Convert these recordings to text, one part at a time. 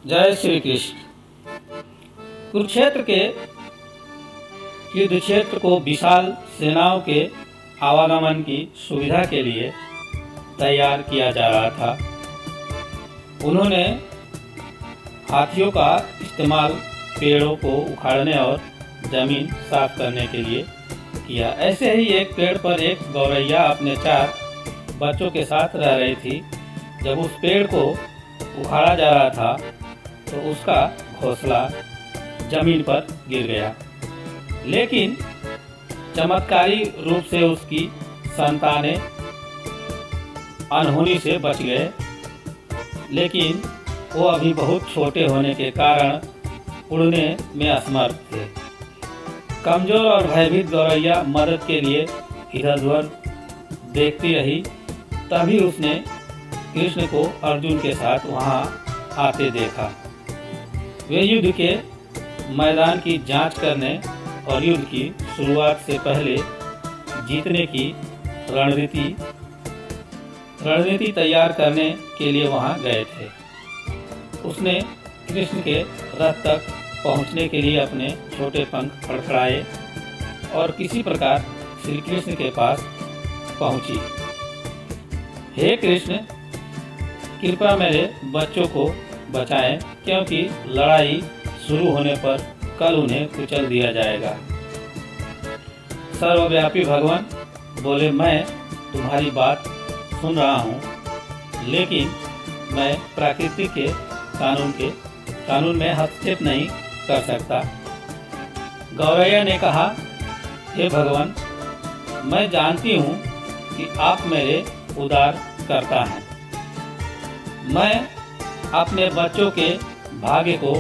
जय श्री कृष्ण। कुरुक्षेत्र के युद्ध क्षेत्र को विशाल सेनाओं के आवागमन की सुविधा के लिए तैयार किया जा रहा था। उन्होंने हाथियों का इस्तेमाल पेड़ों को उखाड़ने और जमीन साफ करने के लिए किया। ऐसे ही एक पेड़ पर एक गौरैया अपने 4 बच्चों के साथ रह रही थी। जब उस पेड़ को उखाड़ा जा रहा था तो उसका घोंसला जमीन पर गिर गया, लेकिन चमत्कारी रूप से उसकी संतानें अनहोनी से बच गए। लेकिन वो अभी बहुत छोटे होने के कारण उड़ने में असमर्थ थे। कमजोर और भयभीत गौरैया मदद के लिए इधर-उधर देखती रही। तभी उसने कृष्ण को अर्जुन के साथ वहां आते देखा। वे युद्ध के मैदान की जांच करने और युद्ध की शुरुआत से पहले जीतने की रणनीति तैयार करने के लिए वहां गए थे। उसने कृष्ण के रथ तक पहुंचने के लिए अपने छोटे पंख फड़फड़ाए और किसी प्रकार श्री कृष्ण के पास पहुंची। हे कृष्ण, कृपया मेरे बच्चों को बचाएं, क्योंकि लड़ाई शुरू होने पर कल उन्हें कुचल दिया जाएगा। सर्वव्यापी भगवान बोले, मैं तुम्हारी बात सुन रहा हूँ, लेकिन मैं प्रकृति के कानून में हस्तक्षेप नहीं कर सकता। गौरैया ने कहा, हे भगवान, मैं जानती हूँ कि आप मेरे उदार करता हैं। मैं अपने बच्चों के भाग्य को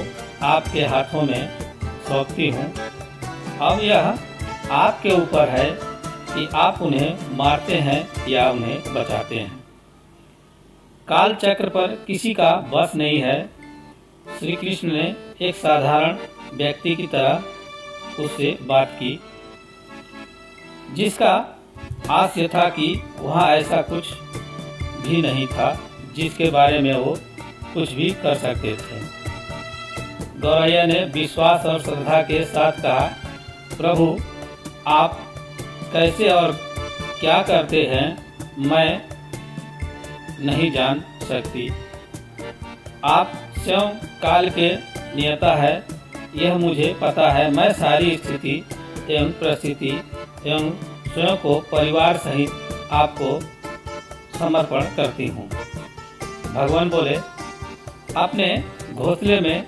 आपके हाथों में सौंपती हूँ। अब यह आपके ऊपर है कि आप उन्हें मारते हैं या उन्हें बचाते हैं। काल चक्र पर किसी का बस नहीं है। श्री कृष्ण ने एक साधारण व्यक्ति की तरह उससे बात की, जिसका आशय था कि वहाँ ऐसा कुछ भी नहीं था जिसके बारे में वो कुछ भी कर सकते थे। गौरैया ने विश्वास और श्रद्धा के साथ कहा, प्रभु, आप कैसे और क्या करते हैं मैं नहीं जान सकती। आप स्वयं काल के नियता है, यह मुझे पता है। मैं सारी स्थिति एवं परिस्थिति एवं स्वयं को परिवार सहित आपको समर्पण करती हूँ। भगवान बोले, अपने घोंसले में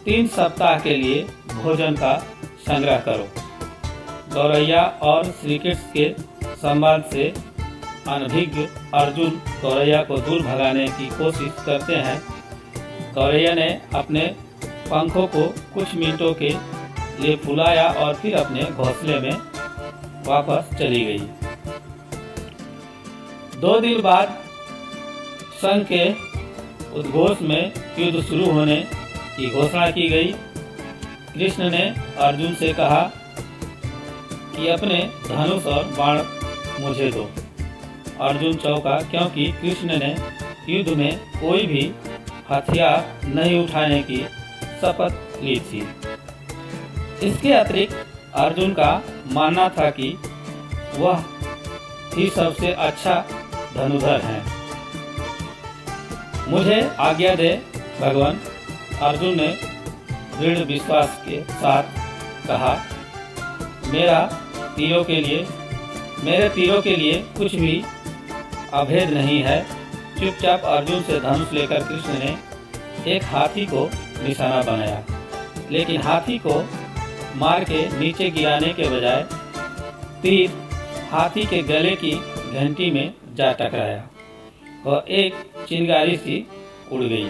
3 सप्ताह के लिए भोजन का संग्रह करो। गौरैया और श्री कृष्ण के संवाद से अनभिज्ञ अर्जुन गौरैया को दूर भगाने की कोशिश करते हैं। गौरैया ने अपने पंखों को कुछ मिनटों के लिए फुलाया और फिर अपने घोंसले में वापस चली गई। 2 दिन बाद संघ के उद्घोष में युद्ध शुरू होने की घोषणा की गई। कृष्ण ने अर्जुन से कहा कि अपने धनुष और बाण मुझे दो। अर्जुन चौंका, क्योंकि कृष्ण ने युद्ध में कोई भी हथियार नहीं उठाने की शपथ ली थी। इसके अतिरिक्त अर्जुन का मानना था कि वह ही सबसे अच्छा धनुधर है। मुझे आज्ञा दे भगवान, अर्जुन ने दृढ़ विश्वास के साथ कहा, मेरे तीरों के लिए कुछ भी अभेद नहीं है। चुपचाप अर्जुन से धनुष लेकर कृष्ण ने एक हाथी को निशाना बनाया, लेकिन हाथी को मार के नीचे गिराने के बजाय तीर हाथी के गले की घंटी में जा टकराया और एक चिंगारी सी उड़ गई।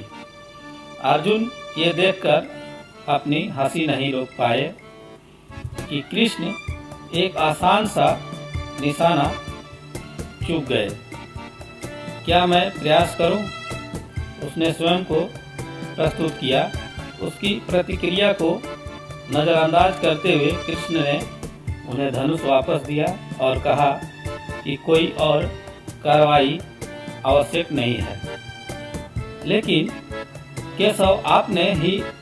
अर्जुन ये देखकर अपनी हंसी नहीं रोक पाए कि कृष्ण एक आसान सा निशाना चूक गए। क्या मैं प्रयास करूं? उसने स्वयं को प्रस्तुत किया। उसकी प्रतिक्रिया को नजरअंदाज करते हुए कृष्ण ने उन्हें धनुष वापस दिया और कहा कि कोई और कार्रवाई आवश्यक नहीं है। लेकिन केशव,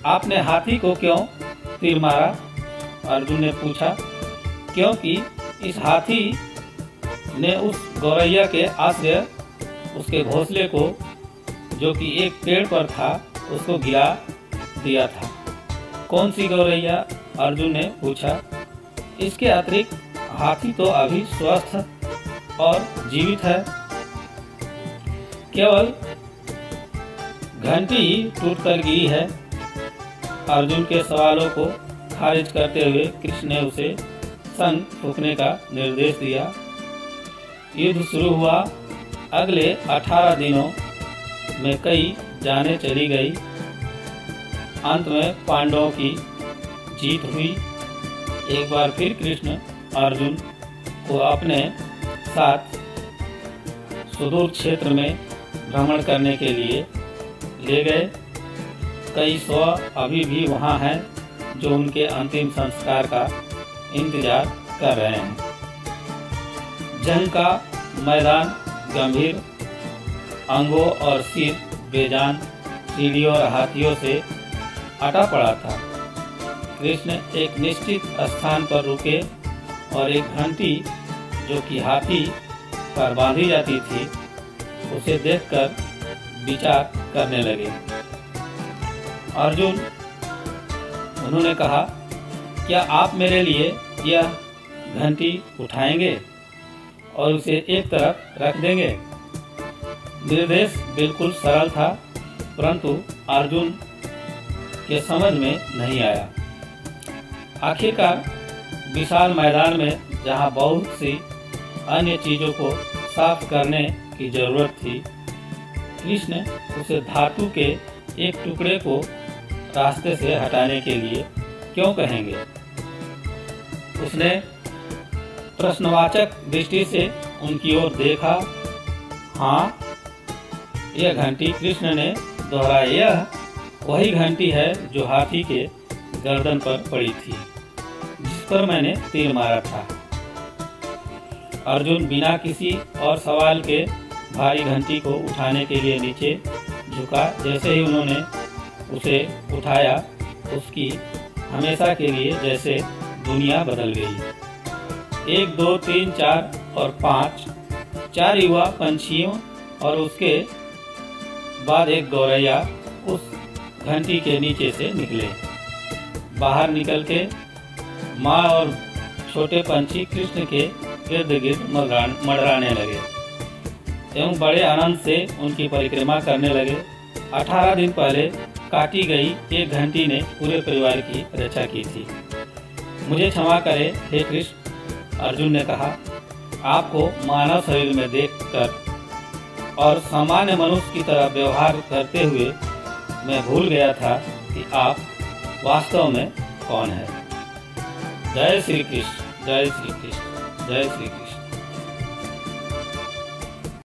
आपने हाथी को क्यों तीर मारा? अर्जुन ने पूछा। क्योंकि इस हाथी ने उस गौरैया के आश्रय उसके घोंसले को, जो कि एक पेड़ पर था, उसको गिरा दिया था। कौन सी गौरैया? अर्जुन ने पूछा। इसके अतिरिक्त हाथी तो अभी स्वस्थ और जीवित है, केवल घंटी टूटकर गिरी है। अर्जुन के सवालों को खारिज करते हुए कृष्ण ने उसे सन फूंकने का निर्देश दिया। युद्ध शुरू हुआ। अगले 18 दिनों में कई जानें चली गई। अंत में पांडवों की जीत हुई। एक बार फिर कृष्ण अर्जुन को अपने साथ सुदूर क्षेत्र में भ्रमण करने के लिए ले गए। कई सौ अभी भी वहाँ हैं जो उनके अंतिम संस्कार का इंतजार कर रहे हैं। जंग का मैदान गंभीर, अंगों और सिर बेजान सीढ़ियों और हाथियों से अटा पड़ा था। कृष्ण एक निश्चित स्थान पर रुके और एक घंटी, जो कि हाथी पर बांधी जाती थी, उसे देखकर विचार करने लगे। अर्जुन, उन्होंने कहा, क्या आप मेरे लिए यह घंटी उठाएंगे और उसे एक तरफ रख देंगे? निर्देश बिल्कुल सरल था, परंतु अर्जुन के समझ में नहीं आया। आखिरकार विशाल मैदान में, जहां बहुत सी अन्य चीजों को साफ करने की जरूरत थी, कृष्ण उसे धातु के एक टुकड़े को रास्ते से हटाने के लिए क्यों कहेंगे? उसने प्रश्नवाचक दृष्टि से उनकी ओर देखा। हाँ, यह घंटी, कृष्ण ने दोहराया, यह वही घंटी है जो हाथी के गर्दन पर पड़ी थी, जिस पर मैंने तीर मारा था। अर्जुन बिना किसी और सवाल के भारी घंटी को उठाने के लिए नीचे झुका। जैसे ही उन्होंने उसे उठाया, उसकी हमेशा के लिए जैसे दुनिया बदल गई। 1, 2, 3, 4 और 5 4 युवा पंछियों और उसके बाद एक गौरैया उस घंटी के नीचे से निकले। बाहर निकल के माँ और छोटे पंछी कृष्ण के गिर्द गिर्द मंडराने लगे एवं बड़े आनंद से उनकी परिक्रमा करने लगे। 18 दिन पहले काटी गई एक घंटी ने पूरे परिवार की रक्षा की थी। मुझे क्षमा करें हे कृष्ण, अर्जुन ने कहा। आपको मानव शरीर में देखकर और सामान्य मनुष्य की तरह व्यवहार करते हुए मैं भूल गया था कि आप वास्तव में कौन है। जय श्री कृष्ण, जय श्री कृष्ण, जय श्री कृष्ण।